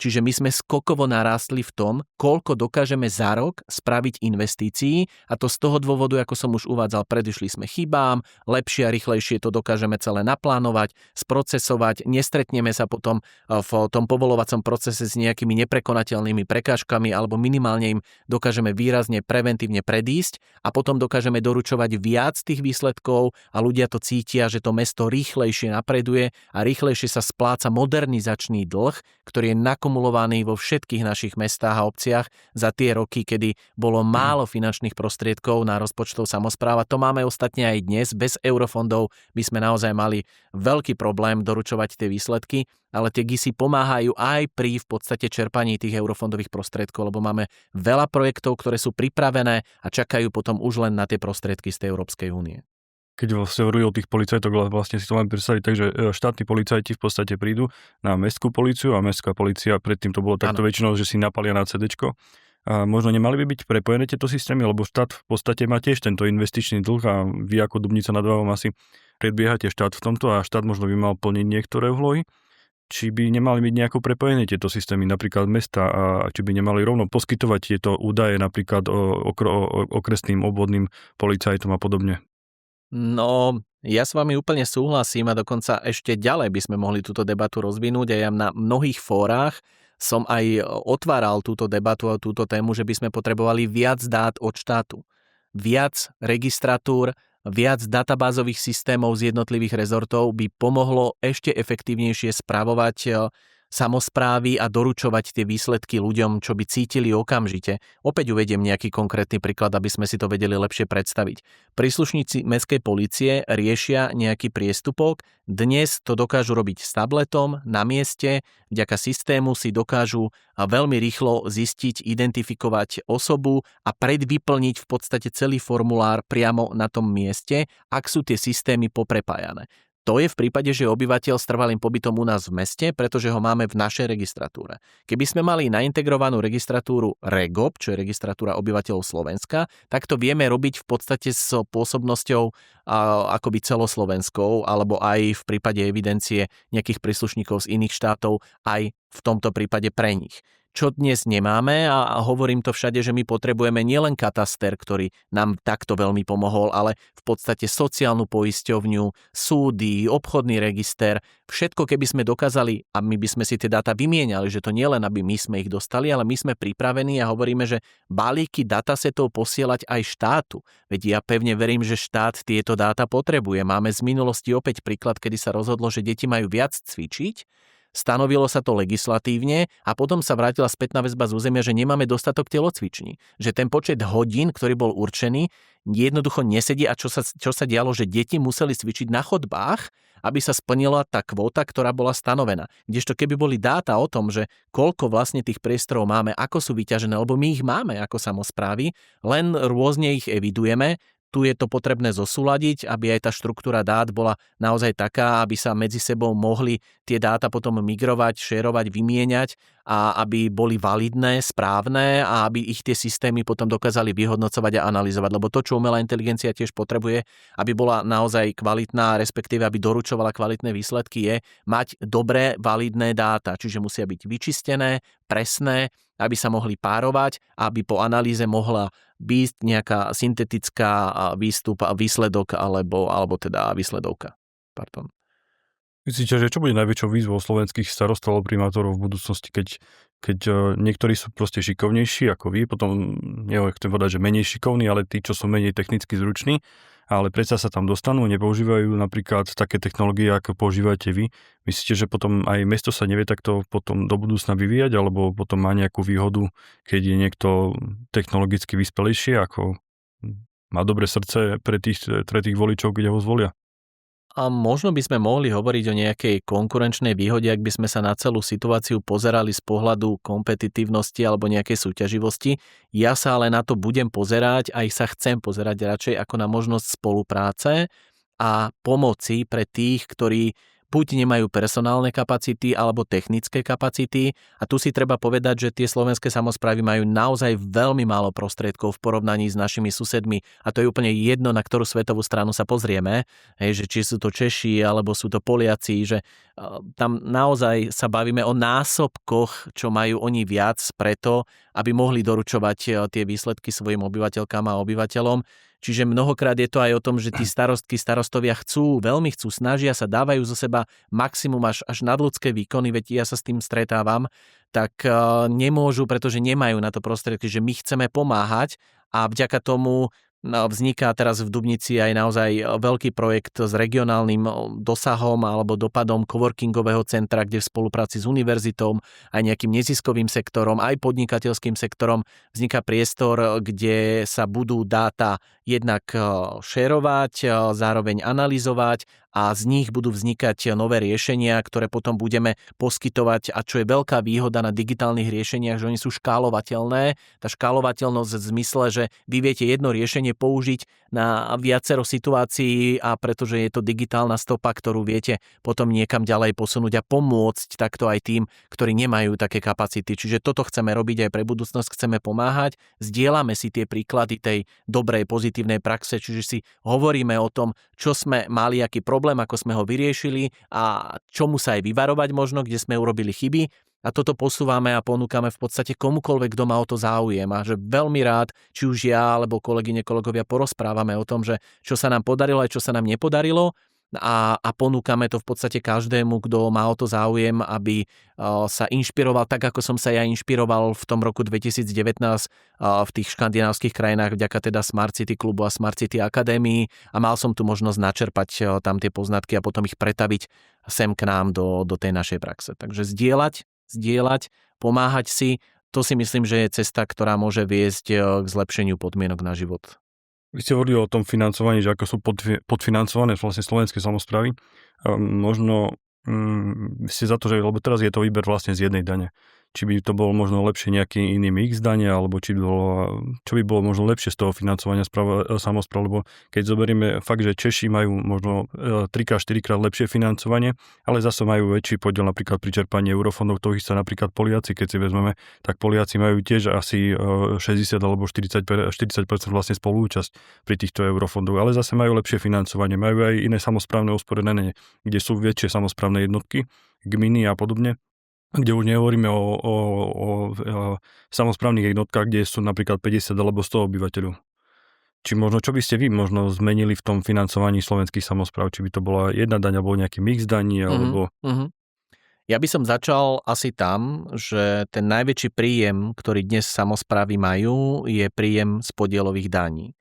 Čiže my sme skokovo narástli v tom, koľko dokážeme za rok spraviť investícií a to z toho dôvodu, ako som už uvádzal, predišli sme chybám, lepšie a rýchlejšie to dokážeme celé naplánovať, sprocesovať, nestretneme sa potom v tom povolovacom procese s nejakými neprekonateľnými prekážkami alebo minimálne im dokážeme výrazne preventívne predísť a potom dokážeme doručovať viac tých výsledkov a ľudia to cítia, že to mesto rýchlejšie napreduje a rýchlejšie sa spláca modernizačný dlh, ktorý je nakumulovaný vo všetkých našich mestách a obciach za tie roky, kedy bolo málo finančných prostriedkov na rozpočtov samospráv. To máme ostatne aj dnes. Bez eurofondov by sme naozaj mali veľký problém doručovať tie výsledky, ale tie GISy pomáhajú aj pri v podstate čerpaní tých eurofondových prostriedkov, lebo máme veľa projektov, ktoré sú pripravené a čakajú potom už len na tie prostriedky z tej Európskej únie. Keď vlastne hovorí o tých policajtoch, vlastne si to mám predstaviť, takže štátni policajti v podstate prídu na mestskú políciu a mestská polícia, predtým to bolo takto väčšinou, že si napalia na CDčko. A možno nemali by byť prepojené tieto systémy, lebo štát v podstate má tiež tento investičný dlh a vy ako Dubnica nad Váhom asi predbiehate štát v tomto a štát možno by mal plniť niektoré úlohy. Či by nemali byť nejako prepojené tieto systémy, napríklad mesta, a či by nemali rovno poskytovať tieto údaje napríklad okresným obvodným policajtom a podobne. No, ja s vami úplne súhlasím a dokonca ešte ďalej by sme mohli túto debatu rozvinúť a ja na mnohých fórach som aj otváral túto debatu a túto tému, že by sme potrebovali viac dát od štátu. Viac registratúr, viac databázových systémov z jednotlivých rezortov by pomohlo ešte efektívnejšie spravovať samosprávy a doručovať tie výsledky ľuďom, čo by cítili okamžite. Opäť uvediem nejaký konkrétny príklad, aby sme si to vedeli lepšie predstaviť. Príslušníci mestskej polície riešia nejaký priestupok, dnes to dokážu robiť s tabletom na mieste, vďaka systému si dokážu veľmi rýchlo zistiť, identifikovať osobu a predvyplniť v podstate celý formulár priamo na tom mieste, ak sú tie systémy poprepájané. To je v prípade, že je obyvateľ s trvalým pobytom u nás v meste, pretože ho máme v našej registratúre. Keby sme mali naintegrovanú registratúru REGOP, čo je registratúra obyvateľov Slovenska, tak to vieme robiť v podstate s pôsobnosťou akoby celoslovenskou, alebo aj v prípade evidencie nejakých príslušníkov z iných štátov, aj v tomto prípade pre nich. Čo dnes nemáme a hovorím to všade, že my potrebujeme nielen kataster, ktorý nám takto veľmi pomohol, ale v podstate sociálnu poisťovňu, súdy, obchodný register, všetko keby sme dokázali a my by sme si tie dáta vymieniali, že to nie len aby my sme ich dostali, ale my sme pripravení a hovoríme, že balíky datasetov posielať aj štátu. Veď ja pevne verím, že štát tieto dáta potrebuje. Máme z minulosti opäť príklad, kedy sa rozhodlo, že deti majú viac cvičiť. Stanovilo sa to legislatívne a potom sa vrátila spätná väzba z územia, že nemáme dostatok telocviční. Že ten počet hodín, ktorý bol určený, jednoducho nesedí a čo sa dialo, že deti museli cvičiť na chodbách, aby sa splnila tá kvóta, ktorá bola stanovená. Kdežto keby boli dáta o tom, že koľko vlastne tých priestorov máme, ako sú vyťažené, lebo my ich máme ako samosprávy, len rôzne ich evidujeme. Tu je to potrebné zosúladiť, aby aj tá štruktúra dát bola naozaj taká, aby sa medzi sebou mohli tie dáta potom migrovať, šerovať, vymieňať a aby boli validné, správne a aby ich tie systémy potom dokázali vyhodnocovať a analyzovať. Lebo to, čo umelá inteligencia tiež potrebuje, aby bola naozaj kvalitná, respektíve aby doručovala kvalitné výsledky, je mať dobré, validné dáta. Čiže musia byť vyčistené, presné, aby sa mohli párovať a aby po analýze mohla byť nejaká syntetická výsledok alebo teda výsledovka. Pardon. Myslíte, že čo bude najväčšou výzvou slovenských starostov alebo primátorov v budúcnosti, keď niektorí sú proste šikovnejší ako vy, potom chcem povedať, že menej šikovní, ale tí, čo sú menej technicky zruční, ale predsa sa tam dostanú, nepoužívajú napríklad také technológie, ako používate vy. Myslíte, že potom aj mesto sa nevie takto potom do budúcna vyvíjať, alebo potom má nejakú výhodu, keď je niekto technologicky vyspelejší, ako má dobré srdce pre tých voličov, kde ho zvolia? A možno by sme mohli hovoriť o nejakej konkurenčnej výhode, ak by sme sa na celú situáciu pozerali z pohľadu kompetitívnosti alebo nejakej súťaživosti. Ja sa ale na to budem pozerať, aj sa chcem pozerať radšej ako na možnosť spolupráce a pomoci pre tých, ktorí buď nemajú personálne kapacity alebo technické kapacity a tu si treba povedať, že tie slovenské samosprávy majú naozaj veľmi málo prostriedkov v porovnaní s našimi susedmi a to je úplne jedno, na ktorú svetovú stranu sa pozrieme, že či sú to Češi alebo sú to Poliaci, že tam naozaj sa bavíme o násobkoch, čo majú oni viac preto, aby mohli doručovať tie výsledky svojim obyvateľkám a obyvateľom. Čiže mnohokrát je to aj o tom, že tí starostovia veľmi chcú, snažia sa, dávajú zo seba maximum až nadľudské výkony, veď ja sa s tým stretávam, tak nemôžu, pretože nemajú na to prostriedky, že my chceme pomáhať a vďaka tomu vzniká teraz v Dubnici aj naozaj veľký projekt s regionálnym dosahom alebo dopadom coworkingového centra, kde v spolupráci s univerzitou, aj nejakým neziskovým sektorom, aj podnikateľským sektorom vzniká priestor, kde sa budú dáta jednak šerovať, zároveň analyzovať a z nich budú vznikať nové riešenia, ktoré potom budeme poskytovať a čo je veľká výhoda na digitálnych riešeniach, že oni sú škálovateľné. Tá škálovateľnosť v zmysle, že vy viete jedno riešenie použiť na viacero situácií a pretože je to digitálna stopa, ktorú viete potom niekam ďalej posunúť a pomôcť takto aj tým, ktorí nemajú také kapacity. Čiže toto chceme robiť aj pre budúcnosť, chceme pomáhať. Zdieľame si tie príklady tej dobrej, pozitívnej praxe, čiže si hovoríme o tom, čo sme mali, aký problém, ako sme ho vyriešili a čomu sa aj vyvarovať možno, kde sme urobili chyby A toto posúvame a ponúkame v podstate komukoľvek, kto má o to záujem a že veľmi rád, či už ja alebo kolegyne, kolegovia porozprávame o tom, že čo sa nám podarilo aj čo sa nám nepodarilo a ponúkame to v podstate každému, kto má o to záujem, aby sa inšpiroval tak, ako som sa ja inšpiroval v tom roku 2019 v tých škandinávskych krajinách vďaka teda Smart City klubu a Smart City akadémii a mal som tu možnosť načerpať tam tie poznatky a potom ich pretaviť sem k nám do tej našej praxe. Takže zdieľať, pomáhať si, to si myslím, že je cesta, ktorá môže viesť k zlepšeniu podmienok na život. Vy ste hovorili o tom financovaní, že ako sú podfinancované vlastne slovenské samosprávy. Možno ste za to, že lebo teraz je to výber vlastne z jednej dane. Či by to bolo možno lepšie nejaký iný mix dania, alebo čo by bolo možno lepšie z toho financovania samospráv, lebo keď zoberieme fakt, že Češi majú možno 3-4 krát lepšie financovanie, ale zase majú väčší podiel napríklad pri čerpaní eurofondov, to chce napríklad Poliaci, keď si vezmeme, tak Poliaci majú tiež asi 60 alebo 40% vlastne spoluúčasť pri týchto eurofondoch, ale zase majú lepšie financovanie, majú aj iné samosprávne usporiadanie, kde sú väčšie samosprávne jednotky, gminy a podobne. Kde už nehovoríme o samosprávnych jednotkách, kde sú napríklad 50 alebo 100 obyvateľov. Či možno, čo by ste vy možno zmenili v tom financovaní slovenských samospráv? Či by to bola jedna daň, alebo nejaký mix daní, alebo... Ja by som začal asi tam, že ten najväčší príjem, ktorý dnes samosprávy majú, je príjem z podielových daní.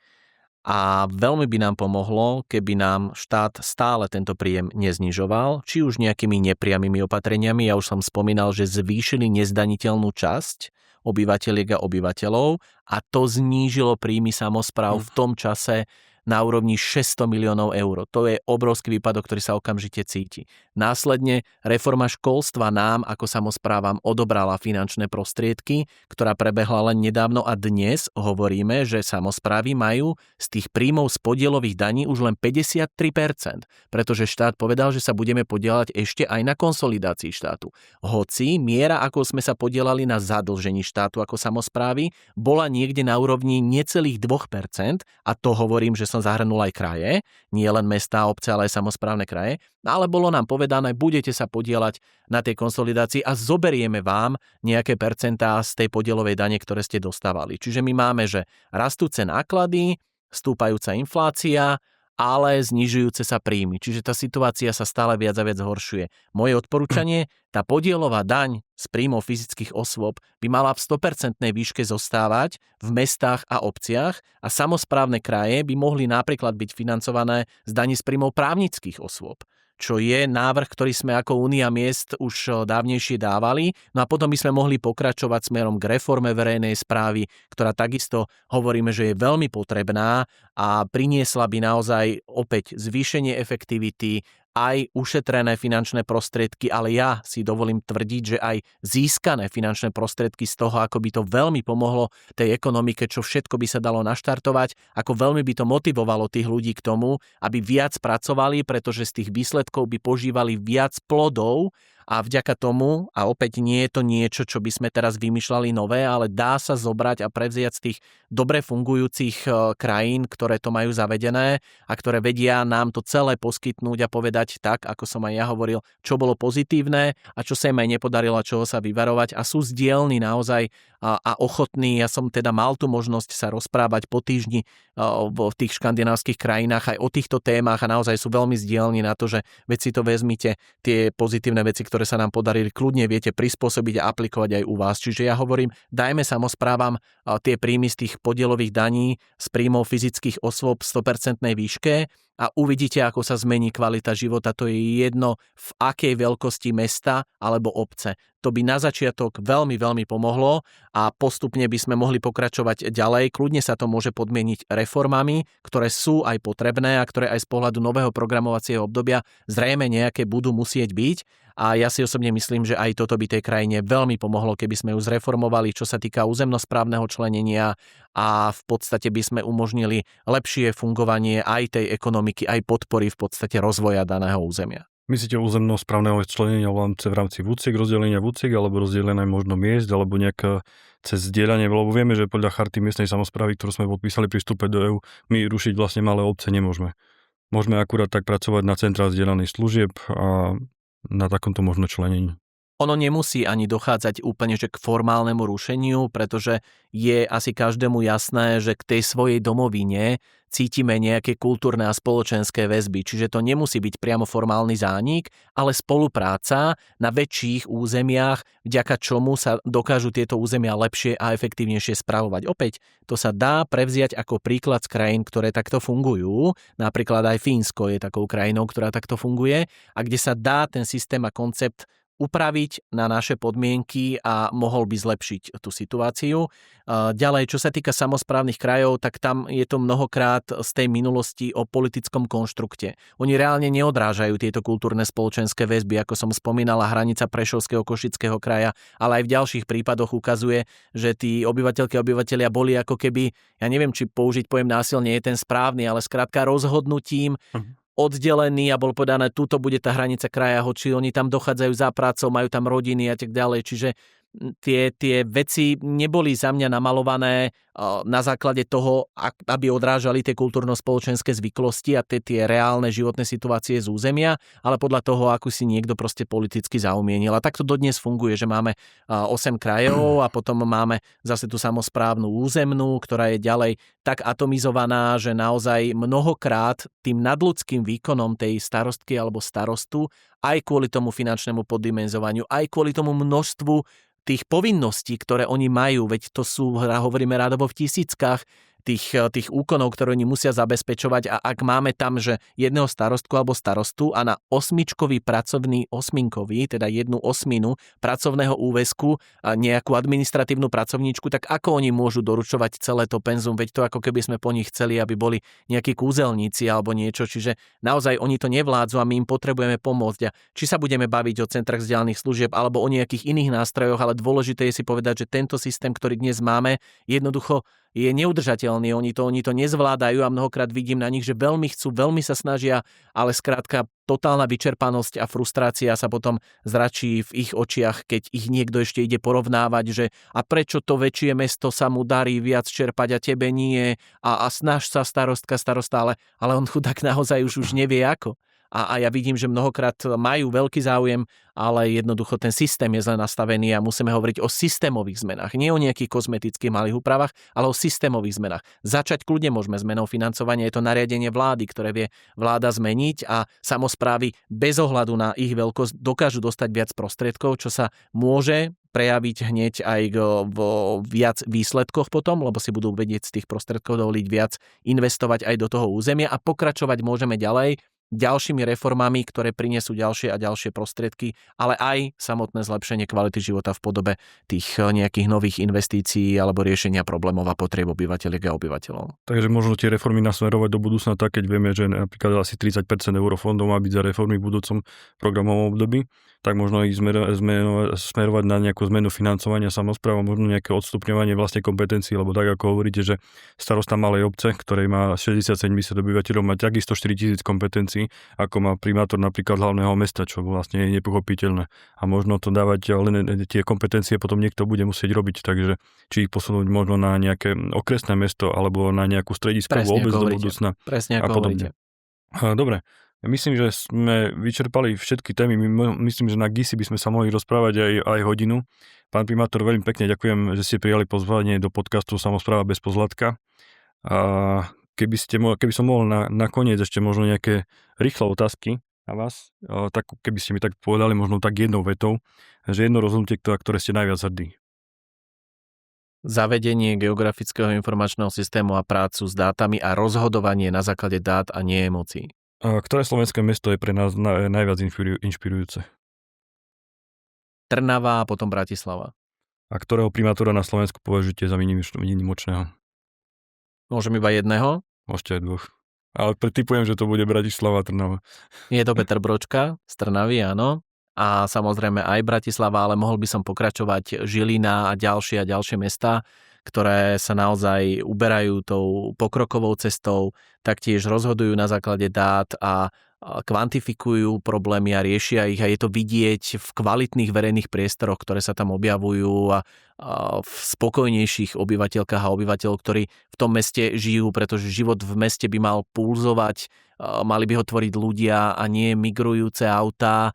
A veľmi by nám pomohlo, keby nám štát stále tento príjem neznižoval, či už nejakými nepriamými opatreniami. Ja už som spomínal, že zvýšili nezdaniteľnú časť obyvateľiek a obyvateľov a to znížilo príjmy samospráv v tom čase na úrovni 600 miliónov eur. To je obrovský výpadok, ktorý sa okamžite cíti. Následne reforma školstva nám ako samosprávam odobrala finančné prostriedky, ktorá prebehla len nedávno a dnes hovoríme, že samosprávy majú z tých príjmov z podielových daní už len 53%, pretože štát povedal, že sa budeme podieľať ešte aj na konsolidácii štátu. Hoci miera, ako sme sa podielali na zadlžení štátu ako samosprávy, bola niekde na úrovni necelých 2% a to hovorím, že som zahrnul aj kraje, nie len mestá, obce, ale aj samosprávne kraje, ale bolo nám povedané, budete sa podieľať na tej konsolidácii a zoberieme vám nejaké percentá z tej podielovej dane, ktoré ste dostávali. Čiže my máme, že rastúce náklady, stúpajúca inflácia, ale znižujúce sa príjmy. Čiže tá situácia sa stále viac a viac zhoršuje. Moje odporúčanie, tá podielová daň z príjmov fyzických osôb by mala v 100% výške zostávať v mestách a obciach a samosprávne kraje by mohli napríklad byť financované z daní z príjmov právnických osôb, čo je návrh, ktorý sme ako Únia miest už dávnejšie dávali. No a potom by sme mohli pokračovať smerom k reforme verejnej správy, ktorá takisto hovoríme, že je veľmi potrebná a priniesla by naozaj opäť zvýšenie efektivity, aj ušetrené finančné prostriedky, ale ja si dovolím tvrdiť, že aj získané finančné prostriedky z toho, ako by to veľmi pomohlo tej ekonomike, čo všetko by sa dalo naštartovať, ako veľmi by to motivovalo tých ľudí k tomu, aby viac pracovali, pretože z tých výsledkov by požívali viac plodov a vďaka tomu, a opäť nie je to niečo, čo by sme teraz vymýšľali nové, ale dá sa zobrať a prevziať z tých dobre fungujúcich krajín, ktoré to majú zavedené a ktoré vedia nám to celé poskytnúť a povedať tak, ako som aj ja hovoril, čo bolo pozitívne a čo sa im aj nepodarilo a čoho sa vyvarovať a sú zdielni naozaj a ochotní. Ja som teda mal tu možnosť sa rozprávať po týždni v tých škandinávskych krajinách aj o týchto témach a naozaj sú veľmi zdielni na to, že veď si to vezmite, tie pozitívne veci, ktoré sa nám podarili, kľudne viete prispôsobiť a aplikovať aj u vás. Čiže ja hovorím, dajme samosprávam tie príjmy z tých podielových daní z príjmov fyzických osôb v 100% výške a uvidíte, ako sa zmení kvalita života. To je jedno, v akej veľkosti mesta alebo obce. To by na začiatok veľmi, veľmi pomohlo a postupne by sme mohli pokračovať ďalej. Kľudne sa to môže podmieniť reformami, ktoré sú aj potrebné a ktoré aj z pohľadu nového programovacieho obdobia zrejme nejaké budú musieť byť. A ja si osobne myslím, že aj toto by tej krajine veľmi pomohlo, keby sme ju zreformovali, čo sa týka územnosprávneho členenia a v podstate by sme umožnili lepšie fungovanie aj tej ekonomiky, aj podpory v podstate rozvoja daného územia. Myslíte územnosprávneho členenia v rámci VÚCIK, rozdelenia VÚCIK, alebo rozdelenia možno miest, alebo nejaké cez zdieľanie, lebo vieme, že podľa charty miestnej samosprávy, ktorú sme podpísali pri vstupe do EÚ, my rušiť vlastne malé obce nemôžeme. Môžeme akurát tak pracovať na centrách zdieľaných služieb a na takomto možno členení. Ono nemusí ani dochádzať úplne že k formálnemu rušeniu, pretože je asi každému jasné, že k tej svojej domovine cítime nejaké kultúrne a spoločenské väzby. Čiže to nemusí byť priamo formálny zánik, ale spolupráca na väčších územiach, vďaka čomu sa dokážu tieto územia lepšie a efektívnejšie spravovať. Opäť, to sa dá prevziať ako príklad z krajín, ktoré takto fungujú. Napríklad aj Fínsko je takou krajinou, ktorá takto funguje a kde sa dá ten systém a koncept upraviť na naše podmienky a mohol by zlepšiť tú situáciu. Ďalej, čo sa týka samosprávnych krajov, tak tam je to mnohokrát z tej minulosti o politickom konštrukte. Oni reálne neodrážajú tieto kultúrne spoločenské väzby, ako som spomínala, hranica Prešovského Košického kraja, ale aj v ďalších prípadoch ukazuje, že tí obyvateľky a obyvatelia boli ako keby, ja neviem, či použiť pojem násilne je ten správny, ale skrátka rozhodnutím oddelený a bol povedané, túto bude tá hranica kraja, hoči oni tam dochádzajú za prácou, majú tam rodiny a tak ďalej. Čiže tie veci neboli za mňa namalované na základe toho, aby odrážali tie kultúrno-spoločenské zvyklosti a tie reálne životné situácie z územia, ale podľa toho, ako si niekto proste politicky zaumienil. A takto dodnes funguje, že máme 8 krajov a potom máme zase tú samosprávnu územnú, ktorá je ďalej tak atomizovaná, že naozaj mnohokrát tým nadľudským výkonom tej starostky alebo starostu, aj kvôli tomu finančnému poddimenzovaniu, aj kvôli tomu množstvu tých povinností, ktoré oni majú, veď to sú, hovoríme rádovo v tisíckach, tých úkonov, ktoré oni musia zabezpečovať a ak máme tam, že jedného starostku alebo starostu a na osminkový, teda 1/8 pracovného úväzku a nejakú administratívnu pracovníčku, tak ako oni môžu doručovať celé to penzum, veď to ako keby sme po nich chceli, aby boli nejakí kúzelníci alebo niečo, čiže naozaj oni to nevládzu a my im potrebujeme pomôcť. A či sa budeme baviť o centrách vzdialených služieb alebo o nejakých iných nástrojoch, ale dôležité je si povedať, že tento systém, ktorý dnes máme, jednoducho je neudržateľný, oni to nezvládajú a mnohokrát vidím na nich, že veľmi chcú, veľmi sa snažia, ale skrátka totálna vyčerpanosť a frustrácia sa potom zračí v ich očiach, keď ich niekto ešte ide porovnávať, že a prečo to väčšie mesto sa mu darí viac čerpať a tebe nie a snaž sa starosta, ale on chudák naozaj už nevie ako. A ja vidím, že mnohokrát majú veľký záujem, ale jednoducho ten systém je zle nastavený a musíme hovoriť o systémových zmenách. Nie o nejakých kozmetických malých úpravách, ale o systémových zmenách. Začať kľudne môžeme zmenou financovania, je to nariadenie vlády, ktoré vie vláda zmeniť a samosprávy bez ohľadu na ich veľkosť dokážu dostať viac prostriedkov, čo sa môže prejaviť hneď aj vo viac výsledkoch potom, lebo si budú vedieť z tých prostriedkov dovoliť viac investovať aj do toho územia a pokračovať môžeme ďalej ďalšími reformami, ktoré prinesú ďalšie a ďalšie prostriedky, ale aj samotné zlepšenie kvality života v podobe tých nejakých nových investícií alebo riešenia problémov a potrieb obyvateľiek a obyvateľov. Takže možno tie reformy nasmerovať do budúcna tak, keď vieme, že napríklad asi 30% eurofondov má byť za reformy v budúcom programovom období, tak možno ich smerovať na nejakú zmenu financovania samospráv, možno nejaké odstupňovanie vlastnej kompetencií, lebo tak ako hovoríte, že starosta malej obce, ktorej má 60-70 obyvateľov, má takisto 4000 kompetencií, ako má primátor napríklad hlavného mesta, čo vlastne je nepochopiteľné. A možno to dávať len tie kompetencie potom niekto bude musieť robiť, takže či ich posunúť možno na nejaké okresné mesto alebo na nejakú strediskovú obec do budúcna. Presne ako hovoríte. Dobre. Myslím, že sme vyčerpali všetky témy. Myslím, že na GISI by sme sa mohli rozprávať aj hodinu. Pán primátor, veľmi pekne ďakujem, že ste prijali pozvanie do podcastu Samospráva bez pozlatka. A keby som mohol nakoniec ešte možno nejaké rýchle otázky na vás, tak keby ste mi tak povedali možno tak jednou vetou, že jedno rozhodnutie, ktoré ste najviac hrdí. Zavedenie geografického informačného systému a prácu s dátami a rozhodovanie na základe dát a nie emócií. Ktoré slovenské mesto je pre nás najviac inšpirujúce? Trnava a potom Bratislava. A ktorého primátora na Slovensku považujete za výnimočného? Môžem iba jedného? Môžete aj dvoch. Ale typujem, že to bude Bratislava a Trnava. Je to Peter Bročka z Trnavy, áno. A samozrejme aj Bratislava, ale mohol by som pokračovať Žilina a ďalšie mestá, ktoré sa naozaj uberajú tou pokrokovou cestou, taktiež rozhodujú na základe dát a kvantifikujú problémy a riešia ich a je to vidieť v kvalitných verejných priestoroch, ktoré sa tam objavujú a v spokojnejších obyvateľkách a obyvateľov, ktorí v tom meste žijú, pretože život v meste by mal pulzovať, mali by ho tvoriť ľudia a nie migrujúce autá,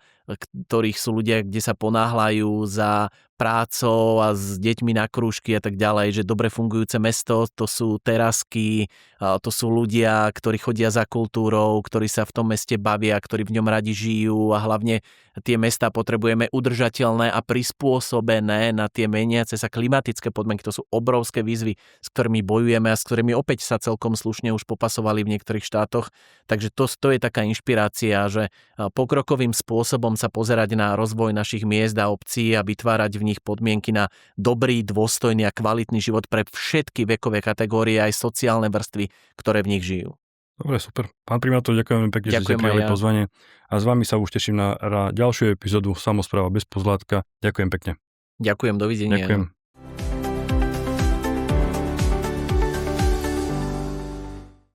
ktorých sú ľudia, kde sa ponáhľajú za prácou a s deťmi na krúžky a tak ďalej, že dobre fungujúce mesto, to sú terasky, to sú ľudia, ktorí chodia za kultúrou, ktorí sa v tom meste bavia, ktorí v ňom radi žijú a hlavne tie mestá potrebujeme udržateľné a prispôsobené na tie meniace sa klimatické podmienky. To sú obrovské výzvy, s ktorými bojujeme a s ktorými opäť sa celkom slušne už popasovali v niektorých štátoch. Takže to je taká inšpirácia, že pokrokovým spôsobom sa pozerať na rozvoj našich miest a obcí a vytvárať v nich podmienky na dobrý, dôstojný a kvalitný život pre všetky vekové kategórie aj sociálne vrstvy, ktoré v nich žijú. Dobre, super. Pán primátor, ďakujem pekne, že ste prijali pozvanie a s vami sa už teším na ďalšiu epizódu Samospráva bez pozlátka. Ďakujem pekne. Ďakujem, dovidenia. Ďakujem.